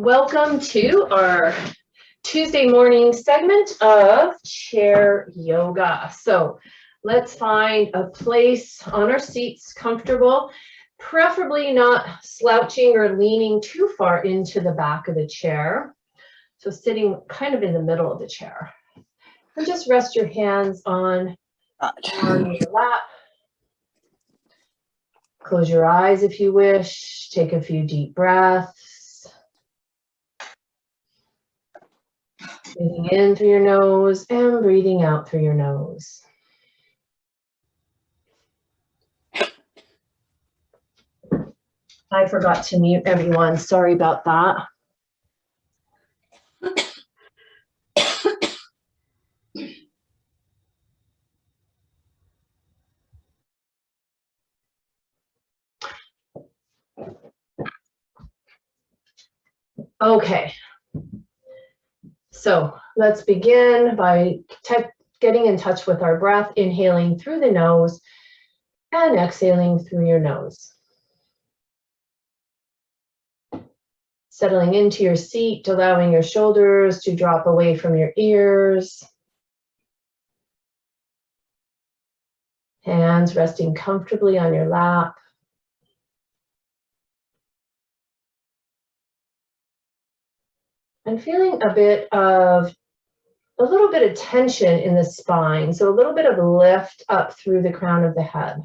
Welcome to our Tuesday morning segment of chair yoga. So let's find a place on our seats comfortable, preferably not slouching or leaning too far into the back of the chair. So sitting kind of in the middle of the chair. And just rest your hands on your lap. Close your eyes if you wish. Take a few deep breaths. Breathing in through your nose and breathing out through your nose. I forgot to mute everyone. Sorry about that. Okay. So let's begin by getting in touch with our breath, inhaling through the nose and exhaling through your nose. Settling into your seat, allowing your shoulders to drop away from your ears. Hands resting comfortably on your lap. And feeling a little bit of tension in the spine. So a little bit of lift up through the crown of the head.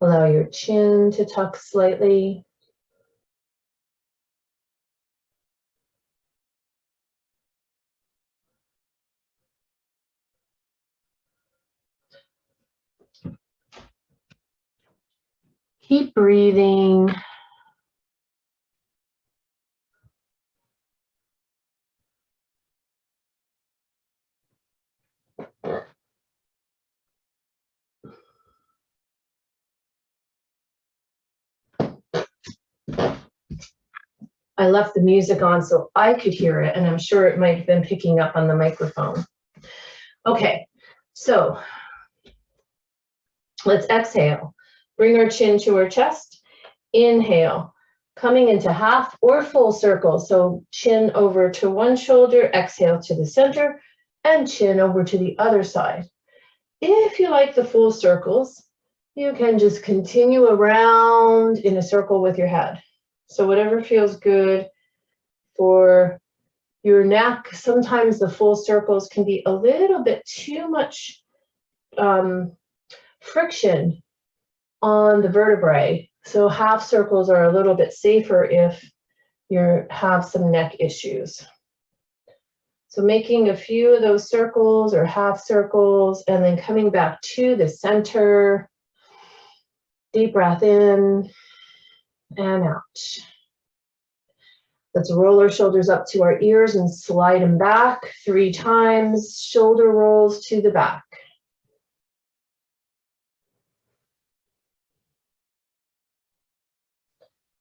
Allow your chin to tuck slightly. Keep breathing. I left the music on so I could hear it, and I'm sure it might have been picking up on the microphone. Okay, so let's exhale. Bring our chin to our chest. Inhale, coming into half or full circle. So chin over to one shoulder, exhale to the center, and chin over to the other side. If you like the full circles, you can just continue around in a circle with your head. So whatever feels good for your neck. Sometimes the full circles can be a little bit too much friction on the vertebrae. So half circles are a little bit safer if you have some neck issues. So making a few of those circles or half circles and then coming back to the center. Deep breath in and out. Let's roll our shoulders up to our ears and slide them back 3 times. Shoulder rolls to the back.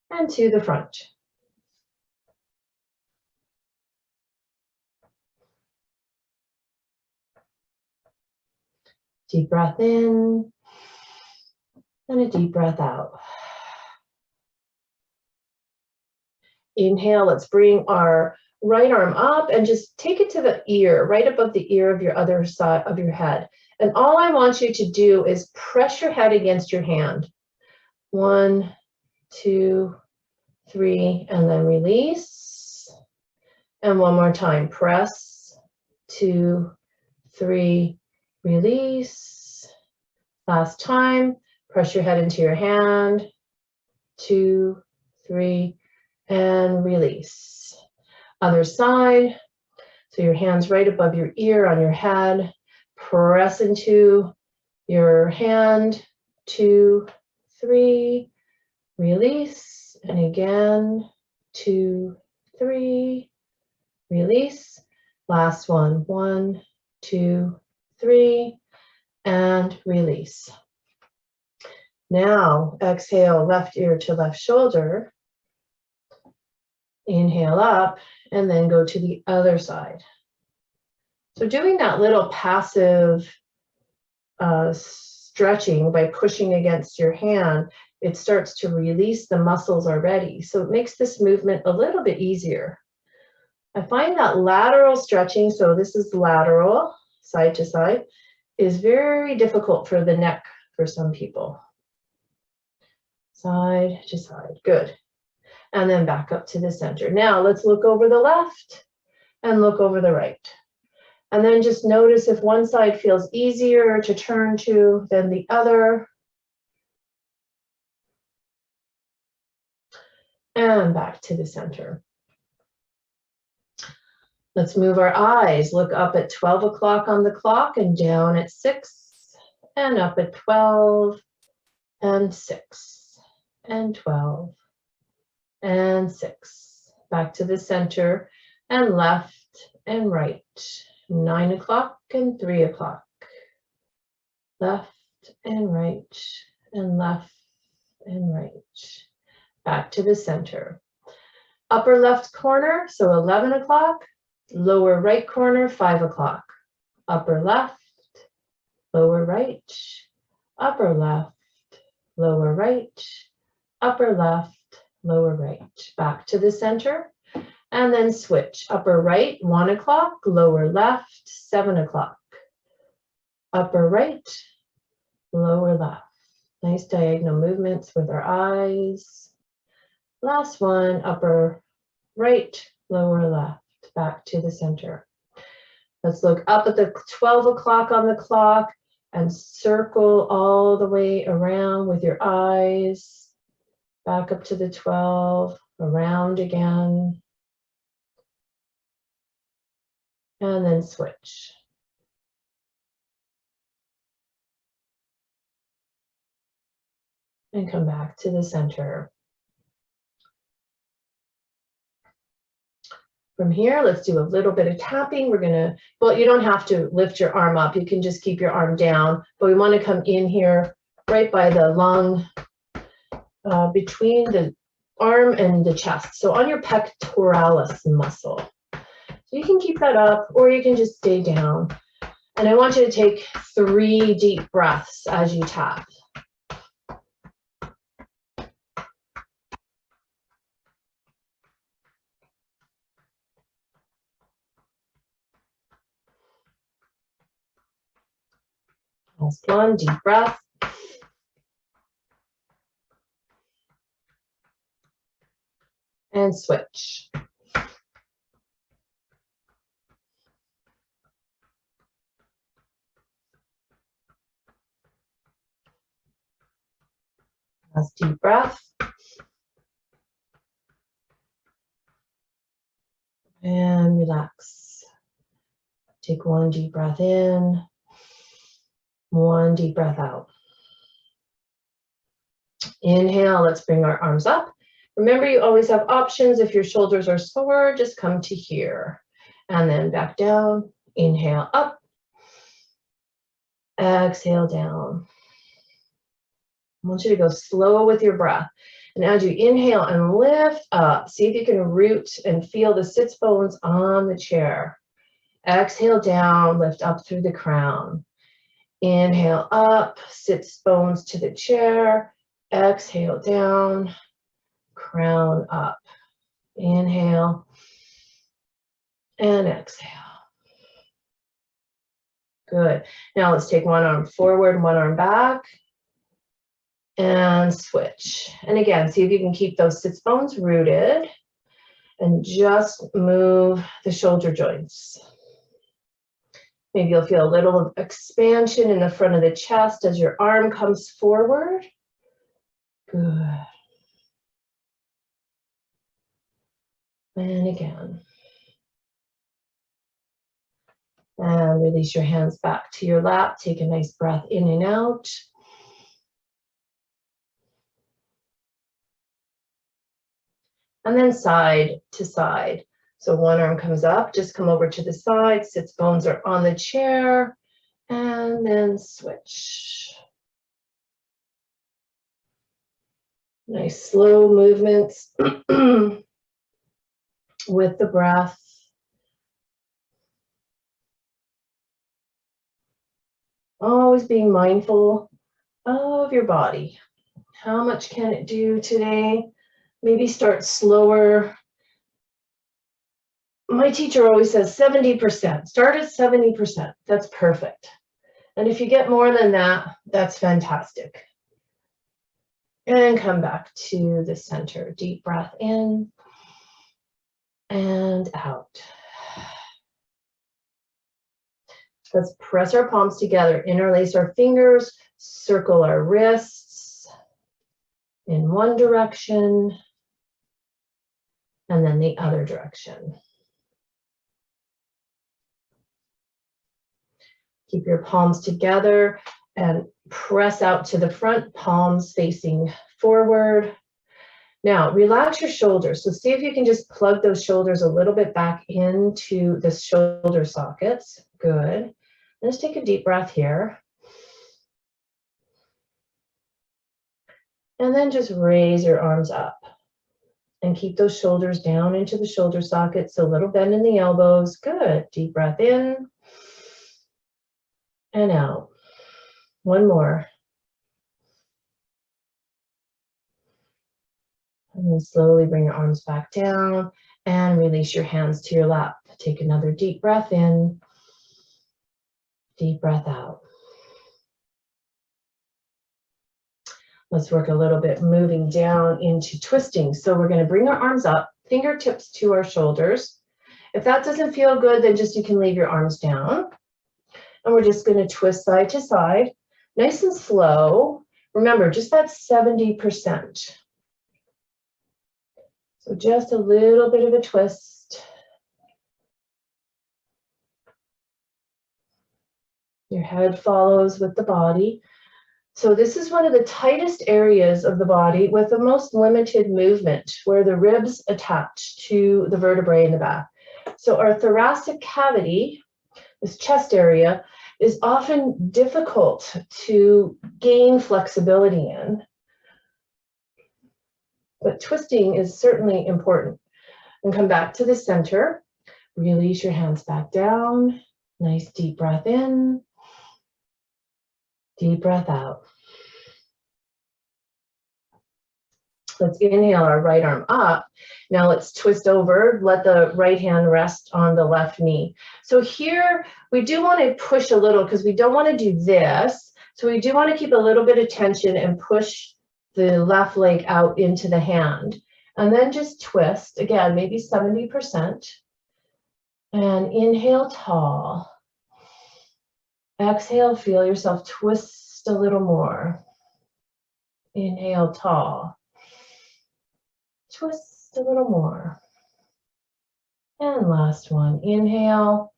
And to the front. Deep breath in and a deep breath out. Inhale, let's bring our right arm up and just take it to the ear, right above the ear of your other side of your head. And all I want you to do is press your head against your hand. 1, 2, 3, and then release. And one more time, press, 2, 3, release. Last time, press your head into your hand, 2, 3, and release. Other side, so your hands right above your ear on your head, press into your hand, 2, 3, release, and again, 2, 3, release. Last one, 1, 2, 3, and release. Now, exhale, left ear to left shoulder. Inhale up, and then go to the other side. So doing that little passive stretching by pushing against your hand it starts to release the muscles already. So it makes this movement a little bit easier. I find that lateral stretching, so this is lateral, side to side, is very difficult for the neck for some people. Side to side, good. And then back up to the center. Now let's look over the left and look over the right. And then just notice if one side feels easier to turn to than the other. And back to the center. Let's move our eyes. Look up at 12 o'clock on the clock and down at 6 and up at 12 and 6 and 12 and 6. Back to the center and left and right. 9 o'clock and 3 o'clock. Left and right and left and right. Back to the center. Upper left corner, so 11 o'clock. Lower right corner, 5 o'clock. Upper left, lower right, upper left, lower right, upper left, lower right. Back to the center. And then switch. Upper right, 1 o'clock. Lower left, 7 o'clock. Upper right, lower left. Nice diagonal movements with our eyes. Last one, upper right, lower left. Back to the center. Let's look up at the 12 o'clock on the clock and circle all the way around with your eyes. Back up to the 12, around again. And then switch. And come back to the center. From here, let's do a little bit of tapping. We're gonna, well, you don't have to lift your arm up. You can just keep your arm down, but we wanna come in here right by the lung, between the arm and the chest. So on your pectoralis muscle. So you can keep that up or you can just stay down. And I want you to take 3 deep breaths as you tap. Last one, deep breath. And switch. Last deep breath. And relax. Take 1 deep breath in. 1 deep breath out. Inhale, let's bring our arms up. Remember, you always have options. If your shoulders are sore, just come to here. And then back down. Inhale up. Exhale down. I want you to go slow with your breath. And as you inhale and lift up, see if you can root and feel the sits bones on the chair. Exhale down, lift up through the crown. Inhale up, sits bones to the chair. Exhale down, crown up. Inhale and exhale. Good. Now let's take 1 arm forward, 1 arm back. And switch. And again, see if you can keep those sits bones rooted. And just move the shoulder joints. Maybe you'll feel a little expansion in the front of the chest as your arm comes forward. Good. And again. And release your hands back to your lap. Take a nice breath in and out. And then side to side. So 1 arm comes up, just come over to the side, sits bones are on the chair, and then switch. Nice slow movements with the breath. Always being mindful of your body. How much can it do today? Maybe start slower. My teacher always says 70%. Start at 70%. That's perfect. And if you get more than that, that's fantastic. And come back to the center. Deep breath in and out. Let's press our palms together, interlace our fingers, circle our wrists in one direction, and then the other direction. Keep your palms together and press out to the front, palms facing forward. Now, relax your shoulders. So see if you can just plug those shoulders a little bit back into the shoulder sockets. Good. Let's take a deep breath here. And then just raise your arms up. And keep those shoulders down into the shoulder sockets. A little bend in the elbows. Good. Deep breath in. And out. One more. And then slowly bring your arms back down and release your hands to your lap. Take another deep breath in. Deep breath out. Let's work a little bit moving down into twisting. So we're going to bring our arms up, fingertips to our shoulders. If that doesn't feel good, then just you can leave your arms down. And we're just going to twist side to side, nice and slow. Remember, just that 70%. So just a little bit of a twist. Your head follows with the body. So this is one of the tightest areas of the body with the most limited movement, where the ribs attach to the vertebrae in the back. So our thoracic cavity, this chest area, is often difficult to gain flexibility in. But twisting is certainly important. And come back to the center. Release your hands back down. Nice deep breath in. Deep breath out. Let's inhale our right arm up. Now let's twist over. Let the right hand rest on the left knee. So here we do want to push a little because we don't want to do this. So we do want to keep a little bit of tension and push the left leg out into the hand. And then just twist, again, maybe 70%. And inhale tall. Exhale, feel yourself twist a little more. Inhale tall. Twist a little more. And last one, inhale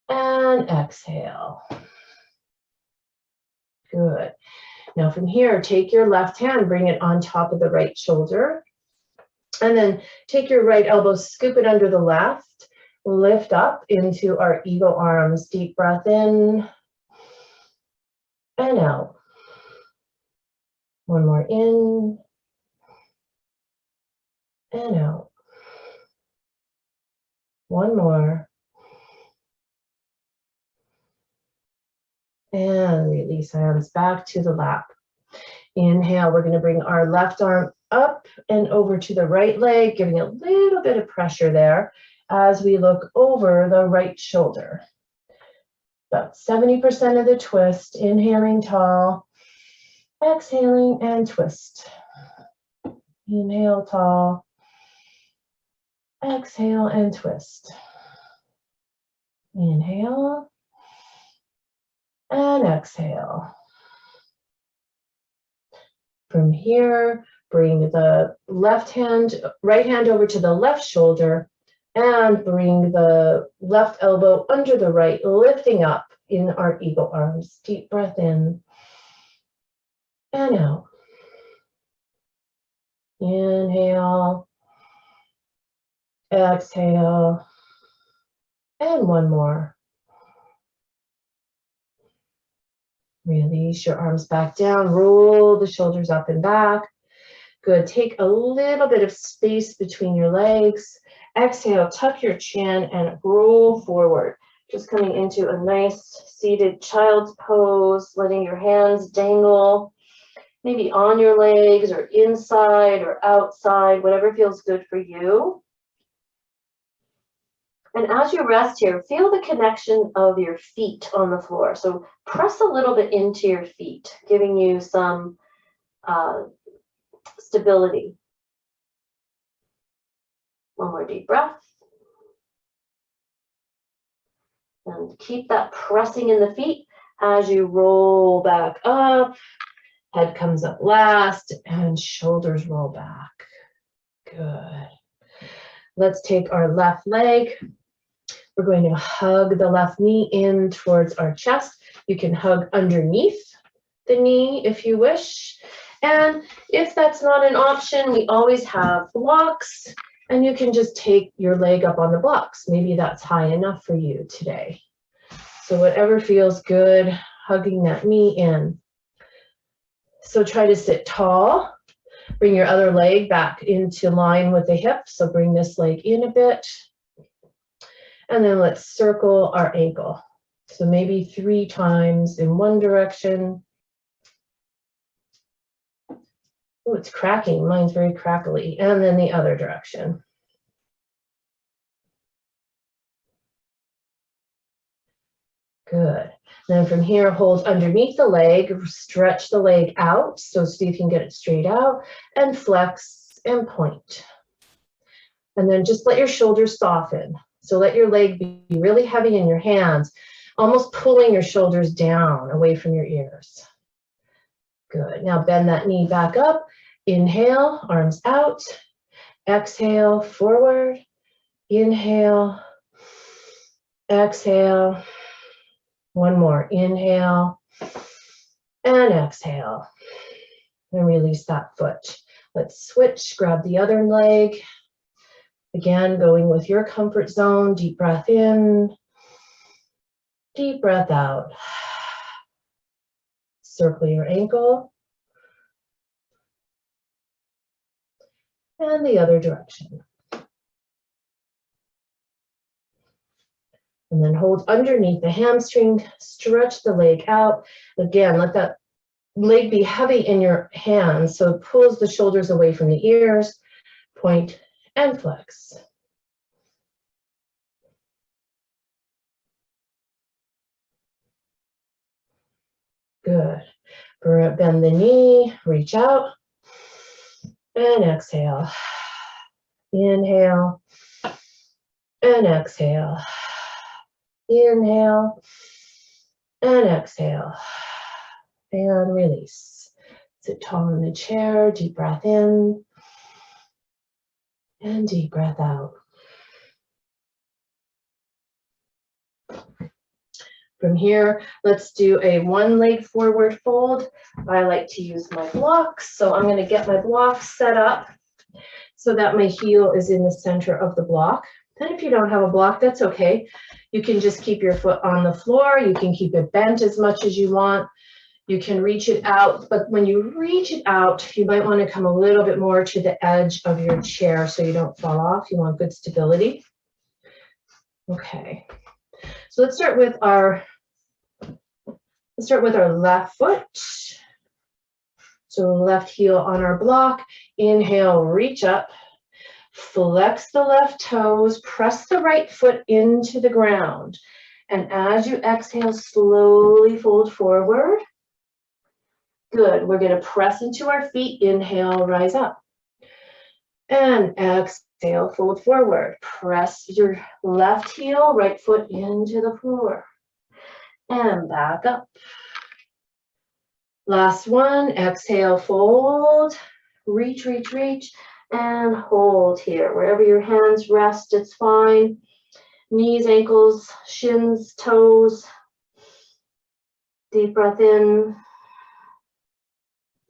and exhale. Good. Now from here, take your left hand, bring it on top of the right shoulder, and then take your right elbow, scoop it under the left, lift up into our eagle arms. Deep breath in and out. One more in and out. One more. And release hands back to the lap. Inhale, we're going to bring our left arm up and over to the right leg, giving a little bit of pressure there as we look over the right shoulder. About 70% of the twist, inhaling tall, exhaling and twist. Inhale tall, exhale and twist. Inhale and exhale. From here, bring the right hand over to the left shoulder and bring the left elbow under the right, lifting up in our eagle arms. Deep breath in and out. Inhale, exhale, and one more. Release your arms back down, roll the shoulders up and back. Good, take a little bit of space between your legs. Exhale, tuck your chin and roll forward. Just coming into a nice seated child's pose, letting your hands dangle. maybe on your legs or inside or outside, whatever feels good for you. And as you rest here, feel the connection of your feet on the floor. So press a little bit into your feet, giving you some stability. One more deep breath. And keep that pressing in the feet as you roll back up. Head comes up last and shoulders roll back. Good. Let's take our left leg. We're going to hug the left knee in towards our chest. You can hug underneath the knee if you wish. And if that's not an option, we always have blocks, and you can just take your leg up on the blocks. Maybe that's high enough for you today. So whatever feels good, hugging that knee in. So try to sit tall. Bring your other leg back into line with the hip. So bring this leg in a bit. And then let's circle our ankle. So maybe 3 times in one direction. Oh, it's cracking. Mine's very crackly. And then the other direction. Good. Then from here, hold underneath the leg, stretch the leg out, so you can get it straight out, and flex and point. And then just let your shoulders soften. So let your leg be really heavy in your hands, almost pulling your shoulders down away from your ears. Good. Now bend that knee back up. Inhale, arms out. Exhale, forward. Inhale. Exhale. One more. Inhale. And exhale. And release that foot. Let's switch. Grab the other leg. Again, going with your comfort zone. Deep breath in. Deep breath out. Circle your ankle. And the other direction. And then hold underneath the hamstring, stretch the leg out. Again, let that leg be heavy in your hands, so it pulls the shoulders away from the ears. Point and flex. Good. Bend the knee, reach out, and exhale. Inhale, and exhale. Inhale, and exhale. And release. Sit tall in the chair, deep breath in, and deep breath out. From here, let's do a one leg forward fold. I like to use my blocks, so I'm going to get my blocks set up so that my heel is in the center of the block. And if you don't have a block, that's okay. You can just keep your foot on the floor. You can keep it bent as much as you want. You can reach it out, but when you reach it out, you might want to come a little bit more to the edge of your chair so you don't fall off. You want good stability. Okay. So let's start with our left foot. So left heel on our block. Inhale, reach up. Flex the left toes. Press the right foot into the ground. And as you exhale, slowly fold forward. Good. We're going to press into our feet. Inhale, rise up. And exhale, fold forward. Press your left heel, right foot into the floor. And back up. Last one. Exhale, fold. Reach, reach, reach. And hold here. Wherever your hands rest, it's fine. Knees, ankles, shins, toes. Deep breath in.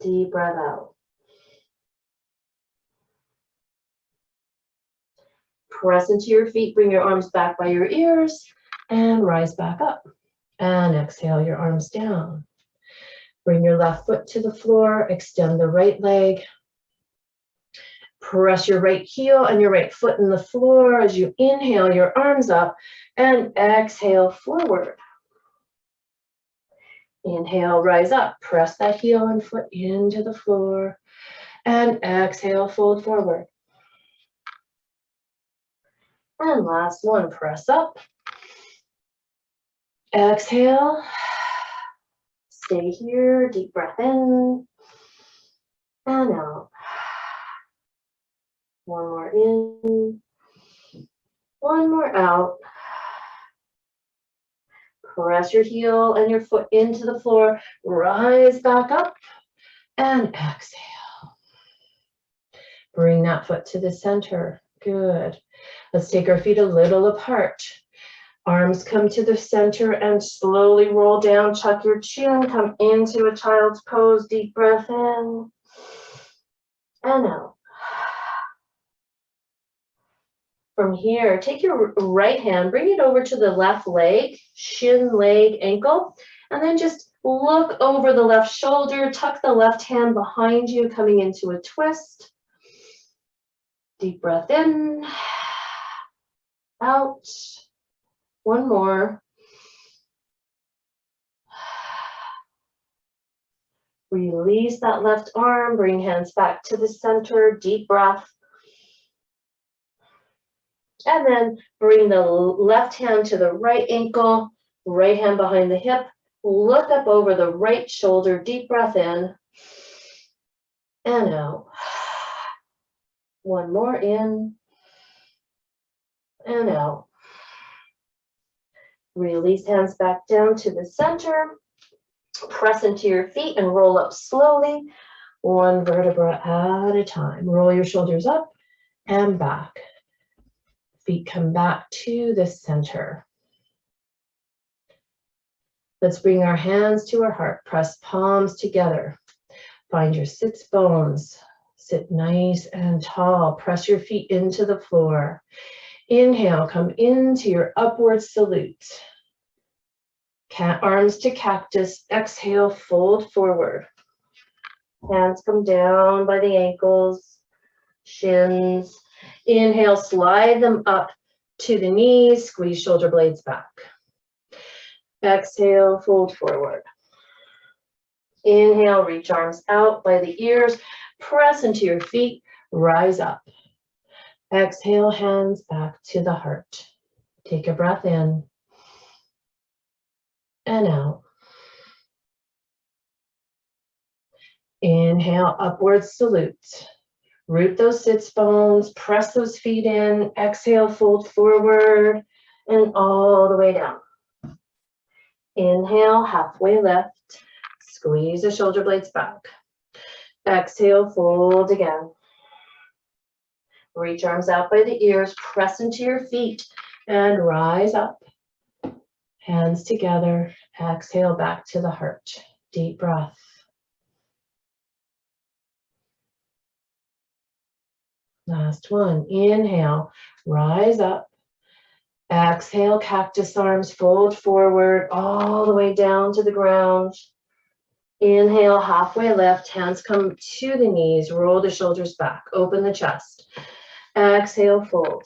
Deep breath out. Press into your feet, bring your arms back by your ears, and rise back up. And exhale your arms down. Bring your left foot to the floor, extend the right leg. Press your right heel and your right foot in the floor as you inhale your arms up and exhale forward. Inhale, rise up. Press that heel and foot into the floor. And exhale, fold forward. And last one, press up. Exhale. Stay here, deep breath in and out. One more in, one more out. Press your heel and your foot into the floor. Rise back up and exhale. Bring that foot to the center. Good. Let's take our feet a little apart. Arms come to the center and slowly roll down. Tuck your chin. Come into a child's pose. Deep breath in and out. From here, take your right hand, bring it over to the left leg, shin, leg, ankle, and then just look over the left shoulder. Tuck the left hand behind you, coming into a twist. Deep breath in, out. One more. Release that left arm, bring hands back to the center, deep breath. And then bring the left hand to the right ankle, right hand behind the hip. Look up over the right shoulder, deep breath in and out. One more in and out. Release hands back down to the center. Press into your feet and roll up slowly, one vertebra at a time. Roll your shoulders up and back. Feet come back to the center. Let's bring our hands to our heart. Press palms together. Find your sits bones. Sit nice and tall. Press your feet into the floor. Inhale, come into your upward salute. Arms to cactus. Exhale, fold forward. Hands come down by the ankles, shins. Inhale, slide them up to the knees. Squeeze shoulder blades back. Exhale, fold forward. Inhale, reach arms out by the ears. Press into your feet. Rise up. Exhale, hands back to the heart. Take a breath in and out. Inhale, upward salute. Root those sits bones, press those feet in. Exhale, fold forward and all the way down. Inhale, halfway left. Squeeze the shoulder blades back. Exhale, fold again. Reach arms out by the ears, press into your feet and rise up. Hands together. Exhale, back to the heart. Deep breath. Last one. Inhale, rise up. Exhale, cactus arms, fold forward all the way down to the ground. Inhale, halfway left, hands come to the knees, roll the shoulders back, open the chest. Exhale, fold.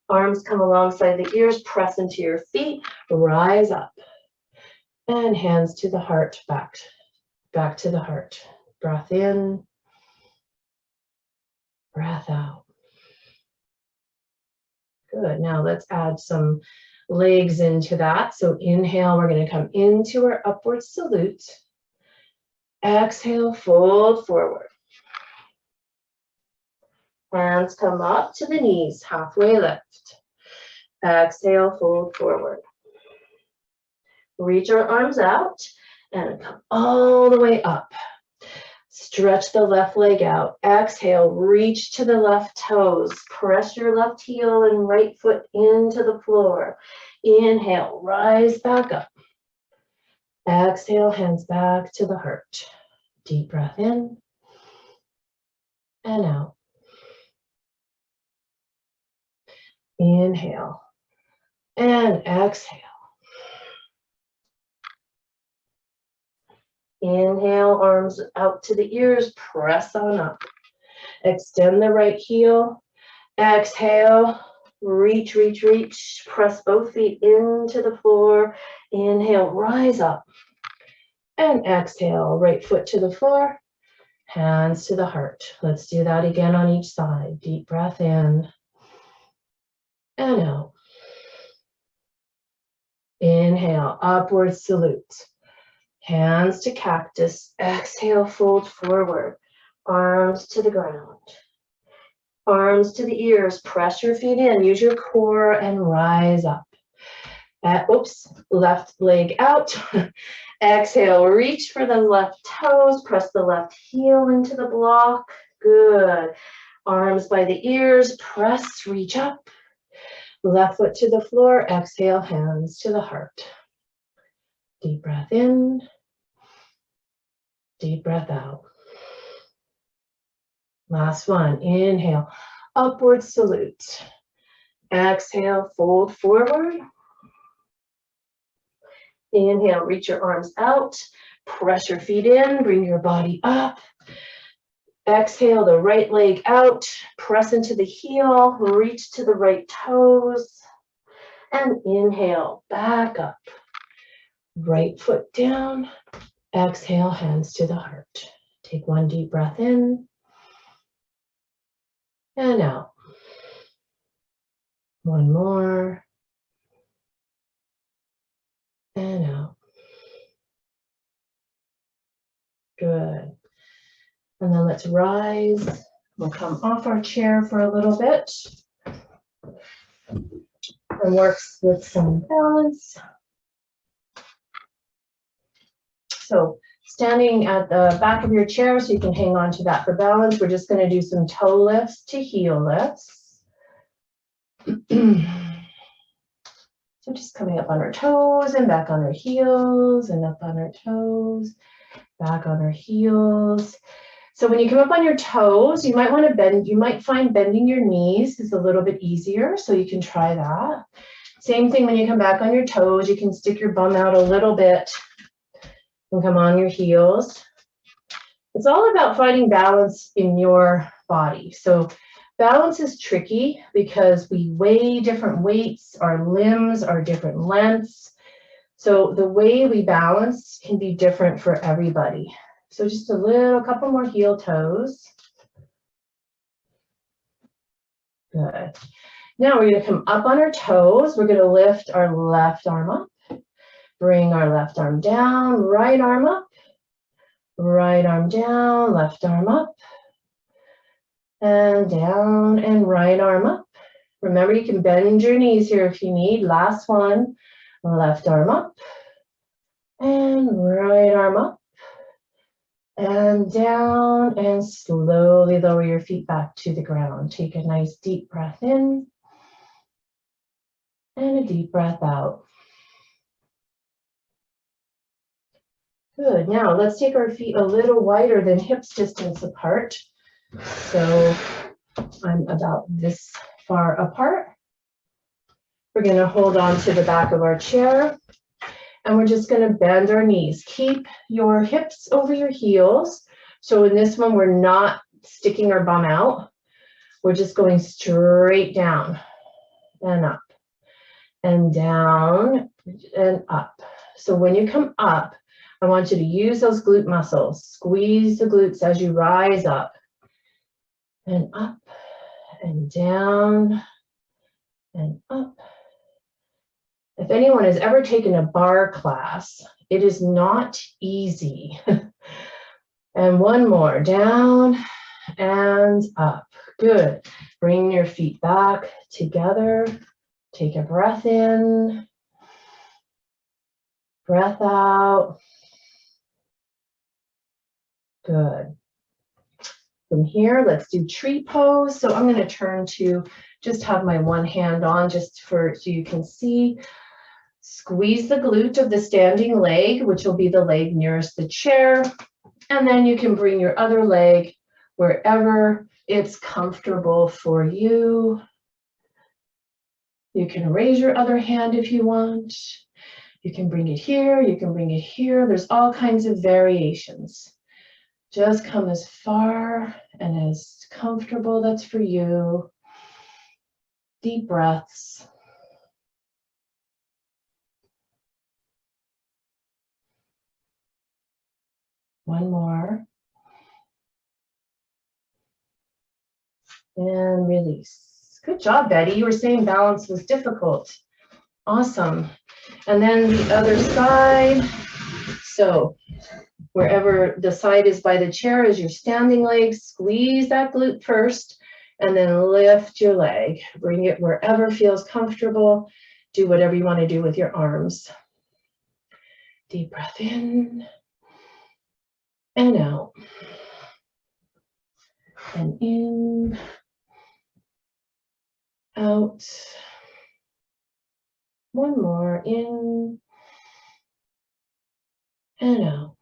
Arms come alongside the ears, press into your feet, rise up. And hands to the heart, back to the heart. Breath in. Breath out. Good. Now let's add some legs into that. So inhale, we're going to come into our upward salute. Exhale, fold forward. Hands come up to the knees, halfway left. Exhale, fold forward. Reach our arms out and come all the way up. Stretch the left leg out. Exhale, reach to the left toes. Press your left heel and right foot into the floor. Inhale, rise back up. Exhale, hands back to the heart. Deep breath in and out. Inhale and exhale. Inhale, arms out to the ears, press on up. Extend the right heel. Exhale, Reach, reach, reach. Press both feet into the floor. Inhale, rise up. And exhale, right foot to the floor, hands to the heart. Let's do that again on each side. Deep breath in and out. Inhale, upward salute. Hands to cactus. Exhale, fold forward. Arms to the ground. Arms to the ears. Press your feet in. Use your core and rise up. Oops, left leg out. Exhale, reach for the left toes. Press the left heel into the block. Good. Arms by the ears. Press, reach up. Left foot to the floor. Exhale, hands to the heart. Deep breath in. Deep breath out. Last one. Inhale, upward salute. Exhale, fold forward. Inhale, reach your arms out. Press your feet in. Bring your body up. Exhale, the right leg out. Press into the heel. Reach to the right toes. And inhale, back up. Right foot down. Exhale, hands to the heart. Take one deep breath in. And out. One more. And out. Good. And then let's rise. We'll come off our chair for a little bit. And work with some balance. So standing at the back of your chair so you can hang on to that for balance. We're just going to do some toe lifts to heel lifts. So just coming up on our toes and back on our heels and up on our toes, back on our heels. So when you come up on your toes, you might want to bend, you might find bending your knees is a little bit easier, so you can try that. Same thing when you come back on your toes, you can stick your bum out a little bit and come on your heels. It's all about finding balance in your body. So balance is tricky because we weigh different weights, our limbs are different lengths. So the way we balance can be different for everybody. So just a couple more heel toes. Good. Now we're going to come up on our toes. We're going to lift our left arm up. Bring our left arm down, right arm up. Right arm down, left arm up. And down and right arm up. Remember, you can bend your knees here if you need. Last one. Left arm up. And right arm up. And down and slowly lower your feet back to the ground. Take a nice deep breath in and a deep breath out. Good. Now let's take our feet a little wider than hips distance apart. So I'm about this far apart. We're going to hold on to the back of our chair. And we're just going to bend our knees. Keep your hips over your heels. So in this one, we're not sticking our bum out. We're just going straight down and up and down and up. So when you come up, I want you to use those glute muscles. Squeeze the glutes as you rise up and up and down and up. If anyone has ever taken a bar class, it is not easy. And one more, down and up. Good. Bring your feet back together. Take a breath in. Breath out. Good. From here, let's do tree pose. So I'm going to turn to just have my one hand on just so you can see. Squeeze the glute of the standing leg, which will be the leg nearest the chair. And then you can bring your other leg wherever it's comfortable for you. You can raise your other hand if you want. You can bring it here. You can bring it here. There's all kinds of variations. Just come as far and as comfortable that's for you. Deep breaths. One more. And release. Good job, Betty. You were saying balance was difficult. Awesome. And then the other side. So wherever the side is by the chair is your standing leg, squeeze that glute first, and then lift your leg. Bring it wherever feels comfortable. Do whatever you want to do with your arms. Deep breath in and out. And in, out. One more, in and out.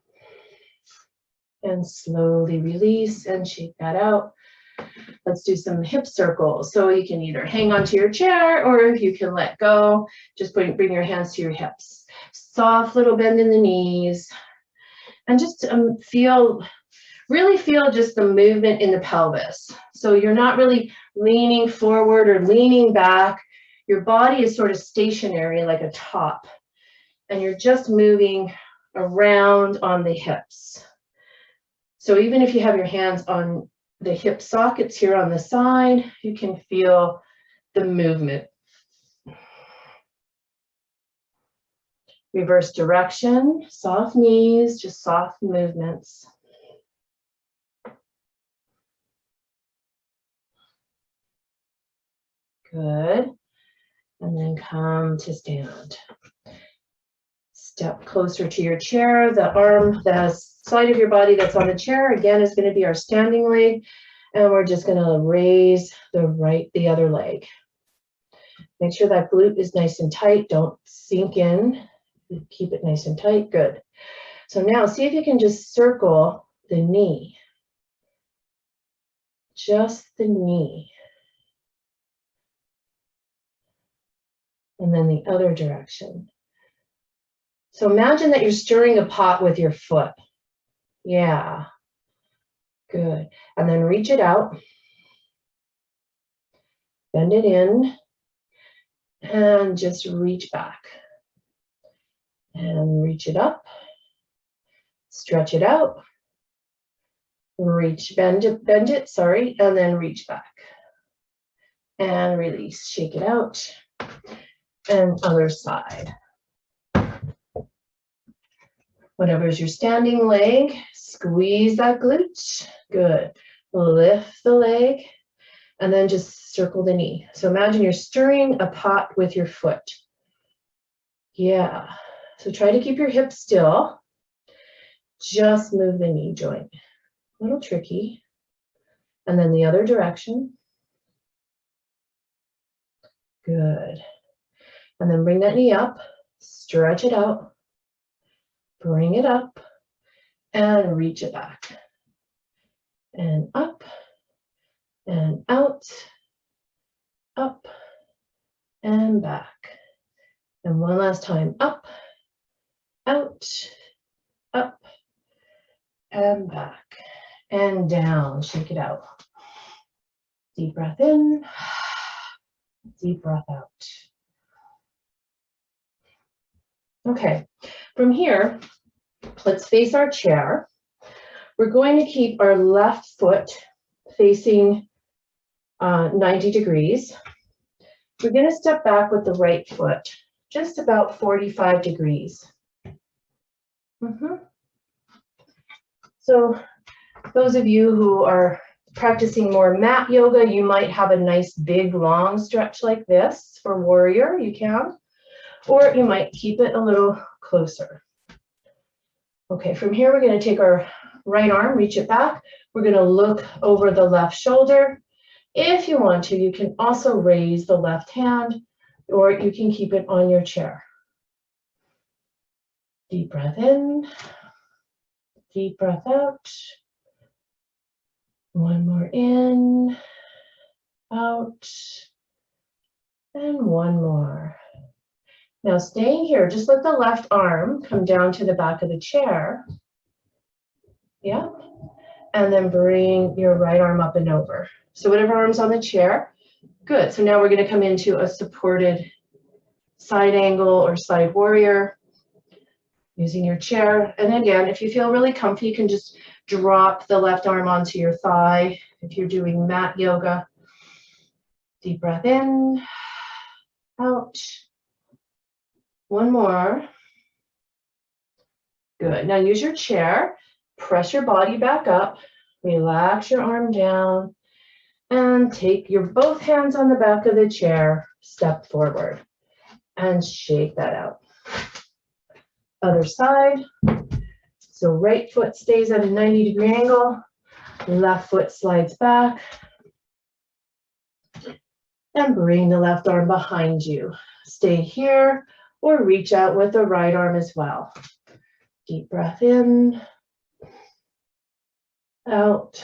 And slowly release and shake that out. Let's do some hip circles. So you can either hang onto your chair or if you can let go, just bring your hands to your hips. Soft little bend in the knees. And just really feel just the movement in the pelvis. So you're not really leaning forward or leaning back. Your body is sort of stationary like a top. And you're just moving around on the hips. So even if you have your hands on the hip sockets here on the side, you can feel the movement. Reverse direction, soft knees, just soft movements. Good. And then come to stand. Step closer to your chair. The side of your body that's on the chair, again, is going to be our standing leg. And we're just going to raise the other leg. Make sure that glute is nice and tight. Don't sink in. Keep it nice and tight. Good. So now see if you can just circle the knee. Just the knee. And then the other direction. So imagine that you're stirring a pot with your foot. Yeah. Good. And then reach it out. Bend it in. And just reach back. And reach it up. Stretch it out. Bend it, sorry, and then reach back. And release. Shake it out. And other side. Whatever's your standing leg, squeeze that glute. Good. Lift the leg and then just circle the knee. So imagine you're stirring a pot with your foot. Yeah. So try to keep your hips still. Just move the knee joint. A little tricky. And then the other direction. Good. And then bring that knee up, stretch it out. Bring it up and reach it back. And up and out, up and back. And one last time, up, out, up and back and down. Shake it out. Deep breath in, deep breath out. Okay, from here, let's face our chair. We're going to keep our left foot facing 90 degrees. We're going to step back with the right foot, just about 45 degrees. So those of you who are practicing more mat yoga, you might have a nice big long stretch like this. For warrior, you can. Or you might keep it a little closer. Okay, from here, we're going to take our right arm, reach it back. We're going to look over the left shoulder. If you want to, you can also raise the left hand, or you can keep it on your chair. Deep breath in, deep breath out. One more in, out, and one more. Now staying here, just let the left arm come down to the back of the chair. Yep. And then bring your right arm up and over. So whatever arm's on the chair. Good. So now we're going to come into a supported side angle or side warrior using your chair. And again, if you feel really comfy, you can just drop the left arm onto your thigh. If you're doing mat yoga, deep breath in, out. One more. Good. Now use your chair, press your body back up, relax your arm down, and take your both hands on the back of the chair, step forward, and shake that out. Other side. So right foot stays at a 90-degree angle, left foot slides back, and bring the left arm behind you. Stay here or reach out with the right arm as well. Deep breath in, out.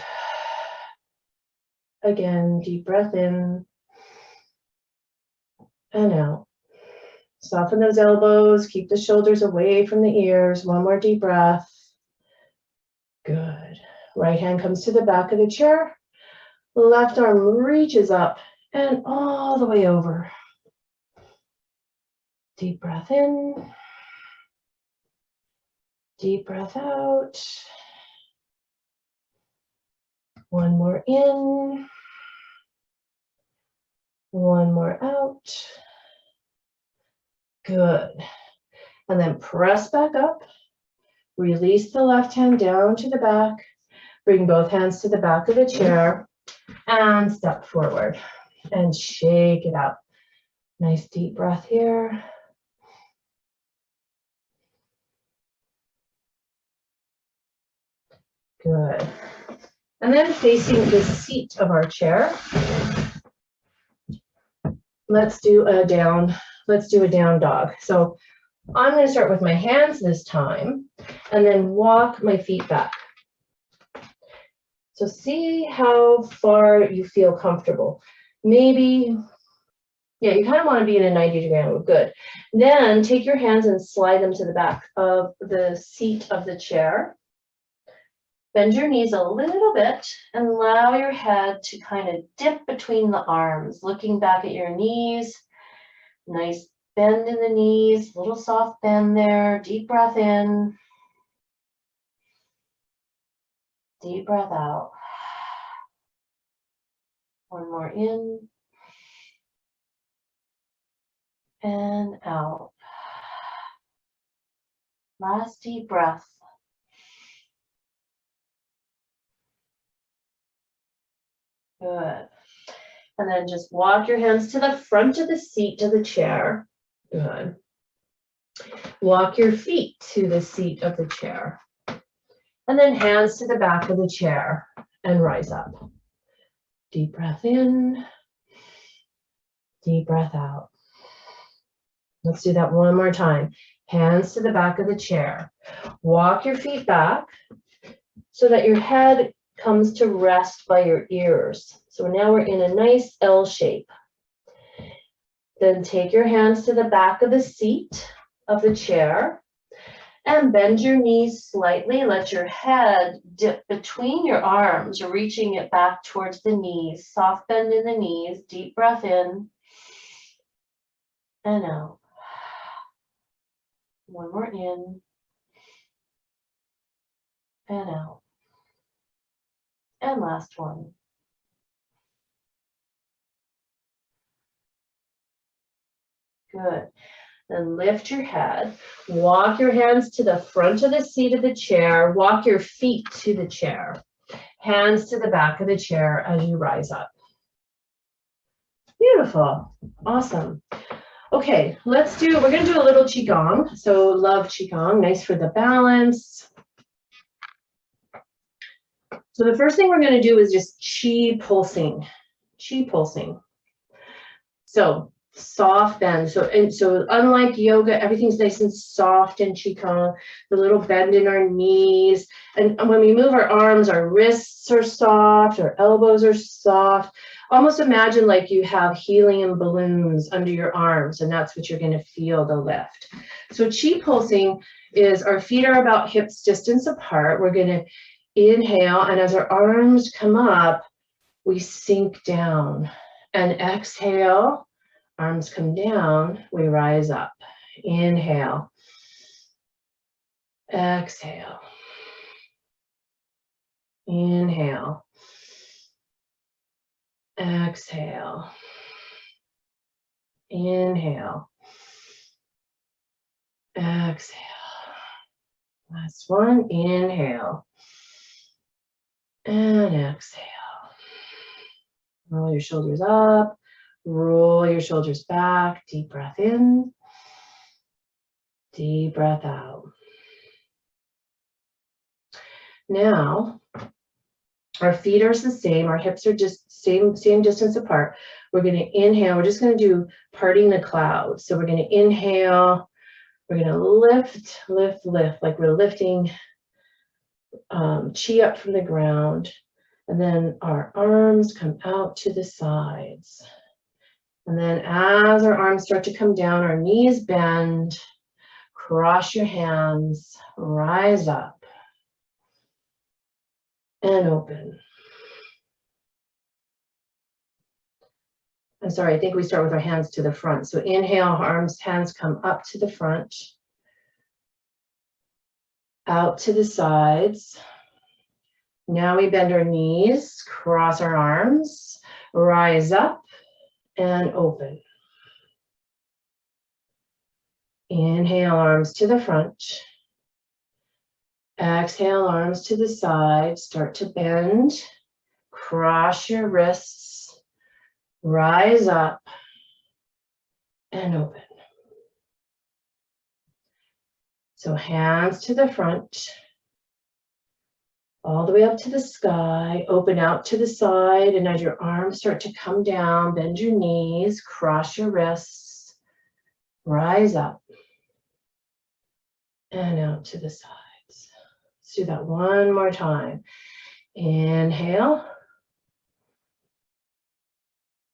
Again, deep breath in and out. Soften those elbows, keep the shoulders away from the ears. One more deep breath. Good. Right hand comes to the back of the chair. Left arm reaches up and all the way over. Deep breath in. Deep breath out. One more in. One more out. Good. And then press back up. Release the left hand down to the back. Bring both hands to the back of the chair and step forward and shake it out. Nice deep breath here. Good. And then facing the seat of our chair, let's do a down dog. So I'm going to start with my hands this time and then walk my feet back. So see how far you feel comfortable. Maybe, yeah, you kind of want to be in a 90-degree angle. Good. Then take your hands and slide them to the back of the seat of the chair. Bend your knees a little bit and allow your head to kind of dip between the arms, looking back at your knees. Nice bend in the knees, little soft bend there. Deep breath in. Deep breath out. One more in. And out. Last deep breath. Good. And then just walk your hands to the front of the seat of the chair. Good. Walk your feet to the seat of the chair. And then hands to the back of the chair and rise up. Deep breath in. Deep breath out. Let's do that one more time. Hands to the back of the chair. Walk your feet back so that your head comes to rest by your ears. So now we're in a nice L shape. Then take your hands to the back of the seat of the chair and bend your knees slightly. Let your head dip between your arms, reaching it back towards the knees. Soft bend in the knees. Deep breath in and out. One more in and out. And last one. Good. Then lift your head. Walk your hands to the front of the seat of the chair. Walk your feet to the chair. Hands to the back of the chair as you rise up. Beautiful. Awesome. Okay, we're going to do a little Qigong. So love Qigong, nice for the balance. So the first thing we're going to do is just Qi pulsing. Qi pulsing. So soft bend. So unlike yoga, everything's nice and soft in Qigong. The little bend in our knees. And when we move our arms, our wrists are soft, our elbows are soft. Almost imagine like you have helium balloons under your arms, and that's what you're going to feel, the lift. So Qi pulsing is our feet are about hips distance apart. We're going to inhale, and as our arms come up, we sink down. And exhale, arms come down, we rise up. Inhale. Exhale. Inhale. Exhale. Inhale. Exhale. Last one. Inhale. And exhale. Roll your shoulders up. Roll your shoulders back. Deep breath in. Deep breath out. Now, our feet are the same. Our hips are just same distance apart. We're going to inhale. We're just going to do parting the clouds. So we're going to inhale. We're going to lift, lift, lift, like we're lifting chi up from the ground. And then our arms come out to the sides. And then as our arms start to come down, our knees bend. Cross your hands, rise up, and open. I'm sorry, I think we start with our hands to the front. So inhale, hands come up to the front, out to the sides. Now we bend our knees, cross our arms, rise up, and open. Inhale, arms to the front. Exhale, arms to the side. Start to bend. Cross your wrists. Rise up and open. So hands to the front. All the way up to the sky. Open out to the side. And as your arms start to come down, bend your knees. Cross your wrists. Rise up and out to the sides. Let's do that one more time. Inhale.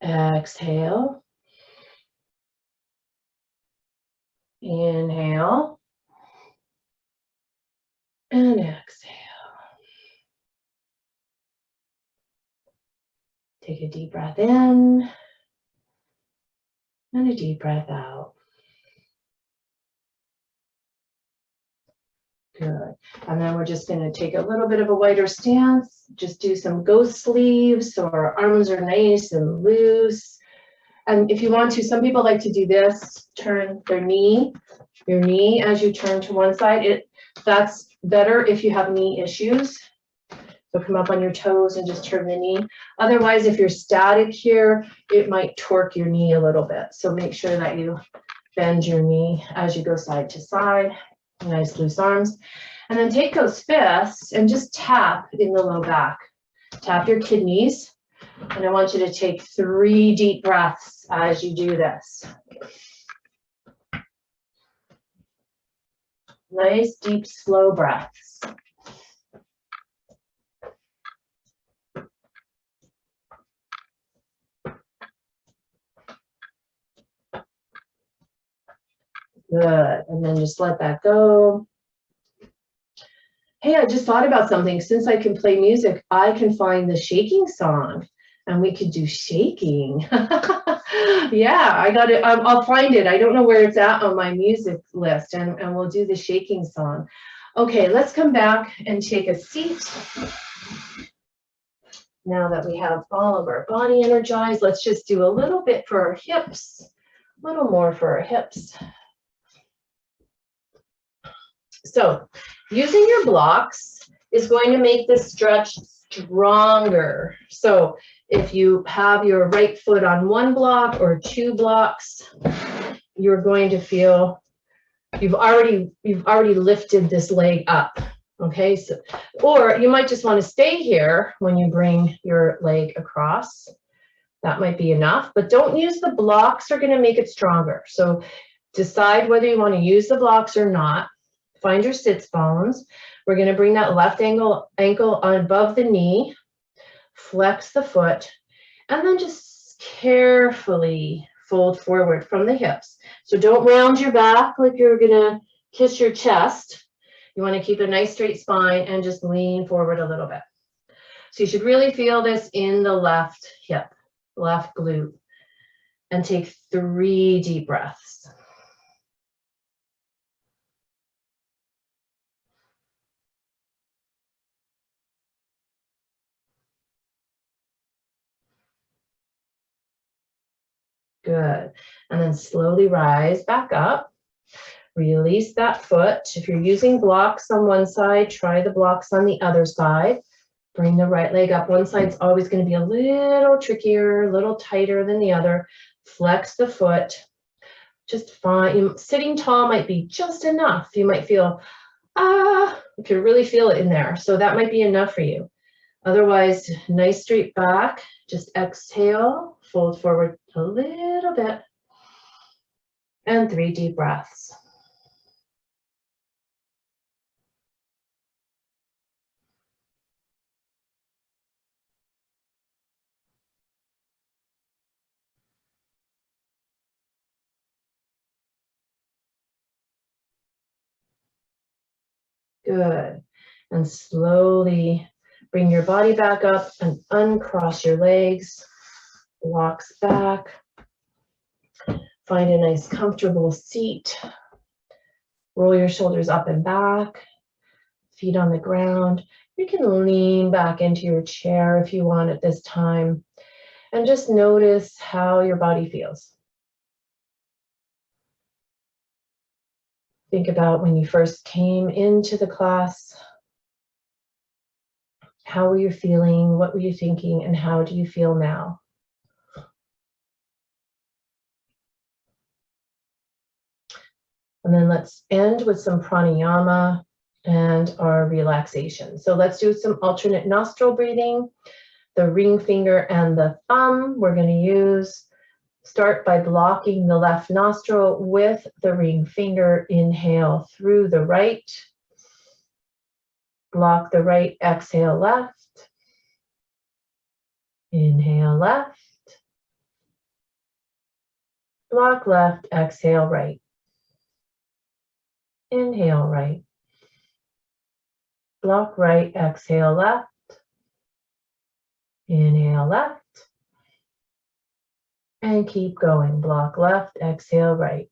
Exhale. Inhale. And exhale. Take a deep breath in and a deep breath out. Good. And then we're just going to take a little bit of a wider stance. Just do some ghost sleeves so our arms are nice and loose. And if you want to, some people like to do this, turn your knee as you turn to one side. That's better if you have knee issues. So come up on your toes and just turn the knee. Otherwise, if you're static here, it might torque your knee a little bit. So make sure that you bend your knee as you go side to side. Nice loose arms. And then take those fists and just tap in the low back. Tap your kidneys. And I want you to take 3 deep breaths as you do this. Nice, deep, slow breaths. Good. And then just let that go. Hey, I just thought about something. Since I can play music, I can find the shaking song and we could do shaking. Yeah, I got it. I'll find it. I don't know where it's at on my music list, and we'll do the shaking song. Okay, let's come back and take a seat. Now that we have all of our body energized, let's just do a little bit for our hips, a little more for our hips. So using your blocks is going to make the stretch stronger. So if you have your right foot on 1 block or 2 blocks, you're going to feel you've already lifted this leg up. Okay, so, or you might just want to stay here when you bring your leg across. That might be enough, but don't use the blocks, are going to make it stronger. So decide whether you want to use the blocks or not. Find your sits bones. We're going to bring that left ankle on above the knee, flex the foot, and then just carefully fold forward from the hips. So don't round your back like you're going to kiss your chest. You want to keep a nice straight spine and just lean forward a little bit. So you should really feel this in the left hip. left glute. And take 3 deep breaths. Good. And then slowly rise back up. Release that foot. If you're using blocks on one side, try the blocks on the other side. Bring the right leg up. One side's always going to be a little trickier, a little tighter than the other. Flex the foot. Just fine. Sitting tall might be just enough. You might feel, you can really feel it in there. So that might be enough for you. Otherwise, nice straight back. Just exhale, fold forward a little bit. And 3 deep breaths. Good. And slowly bring your body back up and uncross your legs. Blocks back. Find a nice comfortable seat. Roll your shoulders up and back. Feet on the ground. You can lean back into your chair if you want at this time. And just notice how your body feels. Think about when you first came into the class. How were you feeling? What were you thinking? And how do you feel now? And then let's end with some pranayama and our relaxation. So let's do some alternate nostril breathing. The ring finger and the thumb we're going to use. Start by blocking the left nostril with the ring finger. Inhale through the right. Block the right, exhale left. Inhale left. Block left, exhale right. Inhale right. Block right, exhale left. Inhale left. And keep going. Block left, exhale right.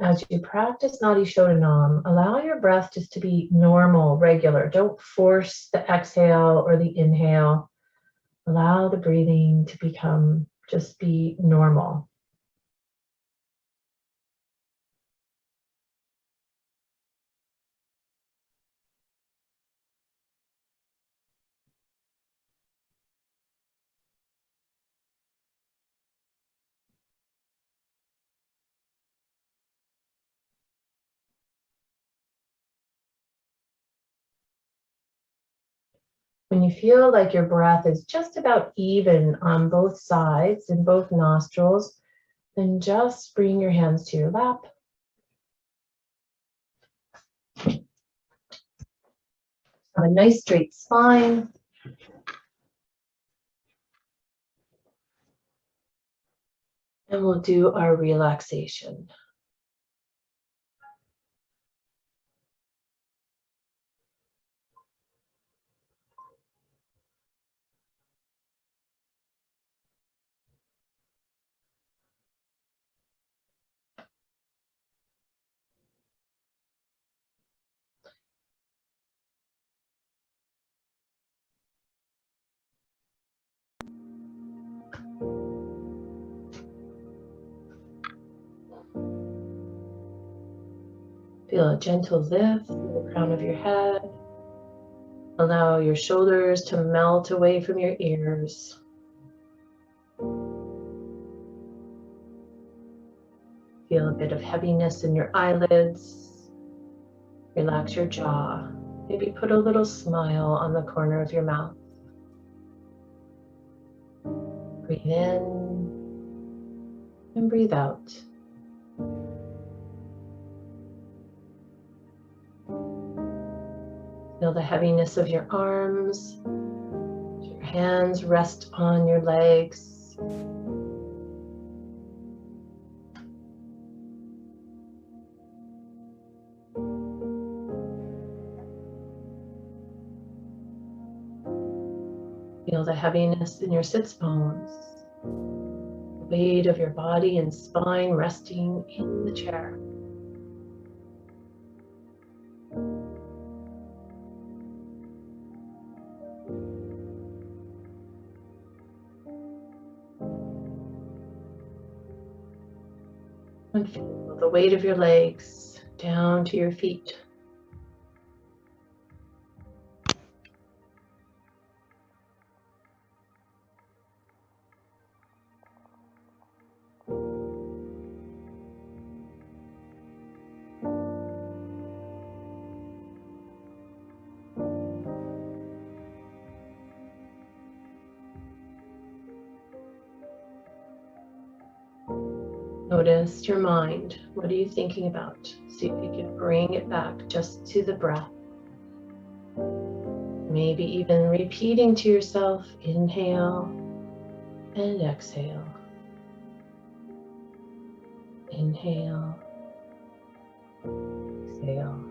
As you practice Nadi Shodhanam, allow your breath just to be normal, regular. Don't force the exhale or the inhale. Allow the breathing to just be normal. When you feel like your breath is just about even on both sides, in both nostrils, then just bring your hands to your lap. Have a nice straight spine. And we'll do our relaxation. Feel a gentle lift in the crown of your head. Allow your shoulders to melt away from your ears. Feel a bit of heaviness in your eyelids. Relax your jaw. Maybe put a little smile on the corner of your mouth. Breathe in and breathe out. Feel the heaviness of your arms. Your hands rest on your legs. Feel the heaviness in your sits bones, the weight of your body and spine resting in the chair. And feel the weight of your legs down to your feet. Notice your mind. What are you thinking about? See if you can bring it back just to the breath. Maybe even repeating to yourself, inhale and exhale. Inhale, exhale.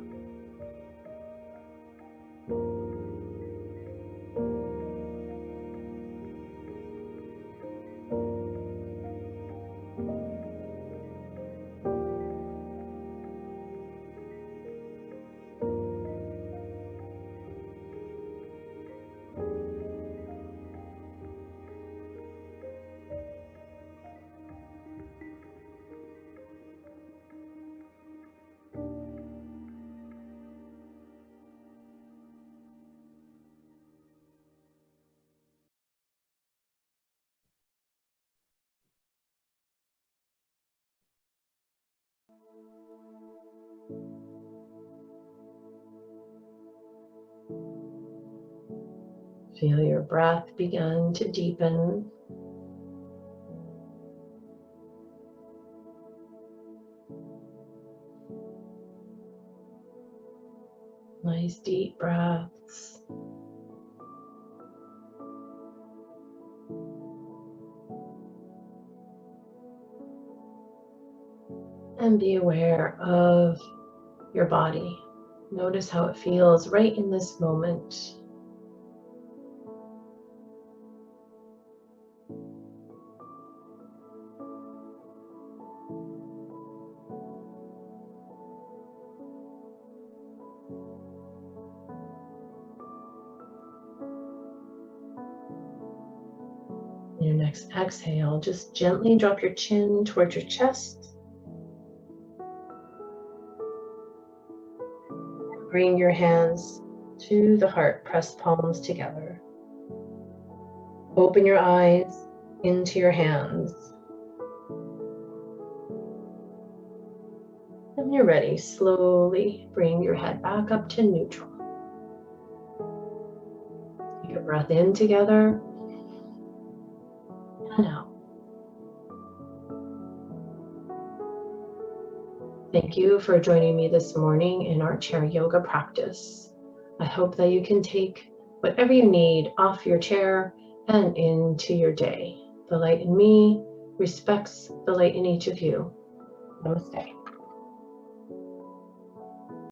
Feel your breath begin to deepen. Nice deep breaths. And be aware of your body. Notice how it feels right in this moment. Your next exhale, just gently drop your chin towards your chest. Bring your hands to the heart, press palms together. Open your eyes into your hands. When you're ready, slowly bring your head back up to neutral. Take a breath in together and out. Thank you for joining me this morning in our chair yoga practice. I hope that you can take whatever you need off your chair and into your day. The light in me respects the light in each of you. Namaste.